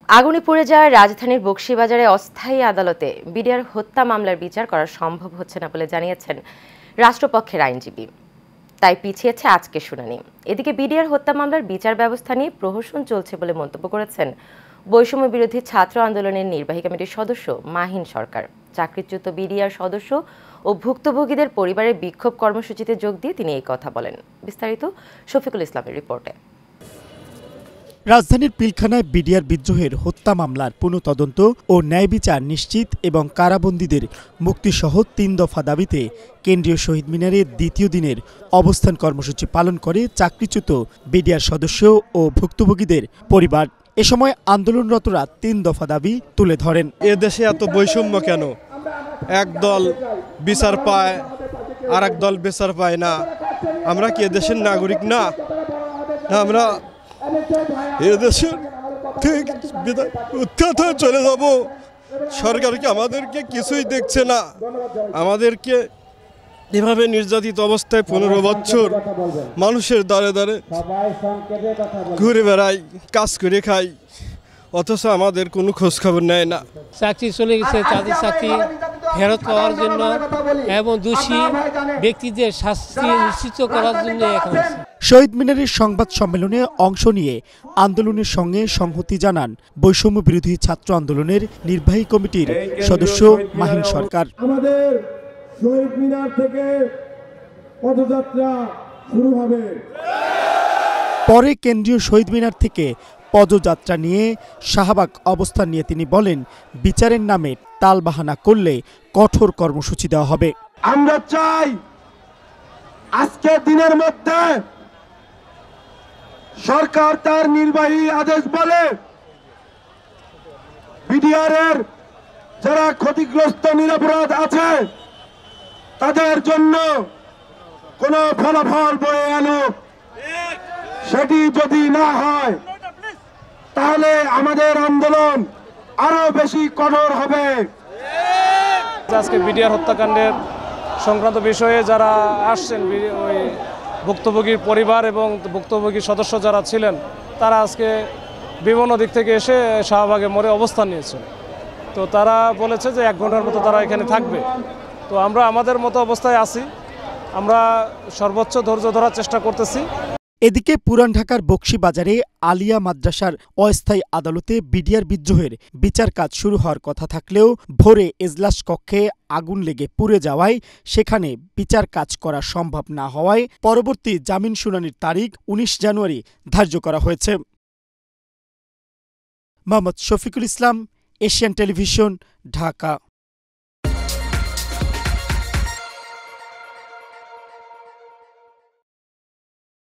আগুনে পুড়ে যাওয়া রাজধানীর বকশীবাজারে অস্থায়ী আদালতে বিডিআর হত্যা মামলার বিচার করা সম্ভব হচ্ছে না বলে জানিয়েছেন রাষ্ট্রপক্ষের আইনজীবী। তাই পিছিয়েছে আজকের শুনানি। এদিকে বিডিআর হত্যা মামলার বিচার ব্যবস্থা নিয়ে প্রহসন চলছে বলে মন্তব্য করেছেন বৈষম্য বিরোধী ছাত্র আন্দোলনের নির্বাহী কমিটির সদস্য মাহিন সরকার। চাকরিচ্যুত বিডিআর সদস্য ও ভুক্তভোগীদের পরিবারের বিক্ষোভ কর্মসূচিতে যোগ দিয়ে তিনি এই কথা বলেন। বিস্তারিত শফিকুল ইসলামের রিপোর্টে। রাজধানীর পিলখানায় বিডিআর বিদ্রোহের হত্যা মামলার পুনঃতদন্ত ও ন্যায় বিচার নিশ্চিত এবং কারাবন্দীদের মুক্তিসহ ৩ দফা দাবিতে কেন্দ্রীয় শহীদ মিনারে দ্বিতীয় দিনের অবস্থান কর্মসূচি পালন করে চাকরিচ্যুত বিডিআর সদস্য ও ভুক্তভোগীদের পরিবার। এ সময় আন্দোলনরতরা ৩ দফা দাবি তুলে ধরেন। এদেশে এত বৈষম্য কেন? এক দল বিচার পায় আর এক দল বিচার পায় না। আমরা কি এদেশের নাগরিক না? আমরা এদেশের ঠিক উৎখাত হয়ে চলে যাব। সরকার কি আমাদেরকে কিছুই দেখছে না? আমাদেরকে এভাবে নির্যাতিত অবস্থায় 15 বছর মানুষের দ্বারে দ্বারে ঘুরে বেড়াই, কাজ করে খাই, অথচ আমাদের কোনো খোঁজ খবর নেয় না। চাকরি চলে গেছে, তাদের চাকরি ফেরত পাওয়ার জন্য এবং দোষী ব্যক্তিদের শাস্তি নিশ্চিত করার জন্য এখানে। শহীদ মিনারের সংবাদ সম্মেলনে অংশ নিয়ে আন্দোলনের সঙ্গে সংহতি জানান বৈষম্য বিরোধী ছাত্র আন্দোলনের নির্বাহী কমিটির সদস্য মাহিন সরকার। আমাদের শহীদ মিনার থেকে পদযাত্রা শুরু হবে। পরে কেন্দ্রীয় শহীদ মিনার থেকে পদযাত্রা নিয়ে শাহবাগ অবস্থান নিয়ে তিনি বলেন, বিচারের নামে টালবাহানা করলে কঠোর কর্মসূচি দেওয়া হবে। আমরা চাই আজকে দিনের মধ্যে সরকার তার নির্বাহী আদেশ বলে বিডিআরের যারা ক্ষতিগ্রস্ত নিরপরাধ আছে তাদের জন্য কোনো ফলাফল বয়ে আনো। সেটি যদি না হয় তাহলে আমাদের আন্দোলন আরো বেশি কঠোর হবে। আজকে বিডিআর হত্যাকাণ্ডের সংক্রান্ত বিষয়ে যারা আসছেন, ওই ভুক্তভোগীর পরিবার এবং ভুক্তভোগীর সদস্য যারা ছিলেন, তারা আজকে বিভিন্ন দিক থেকে এসে শাহবাগে মোড়ে অবস্থান নিয়েছেন। তো তারা বলেছে যে 1 ঘন্টার মতো তারা এখানে থাকবে। তো আমরা আমাদের মতো অবস্থায় আছি, আমরা সর্বোচ্চ ধৈর্য ধরার চেষ্টা করতেছি। এদিকে পুরান ঢাকার বকশীবাজারে আলিয়া মাদ্রাসার অস্থায়ী আদালতে বিডিআর বিদ্রোহের বিচার কাজ শুরু হওয়ার কথা থাকলেও ভোরে এজলাস কক্ষে আগুন লেগে পুড়ে যাওয়ায় সেখানে বিচার কাজ করা সম্ভব না হওয়ায় পরবর্তী জামিন শুনানির তারিখ 19 জানুয়ারি ধার্য করা হয়েছে। Mohammad Shafiqul Islam, Asian television, Dhaka.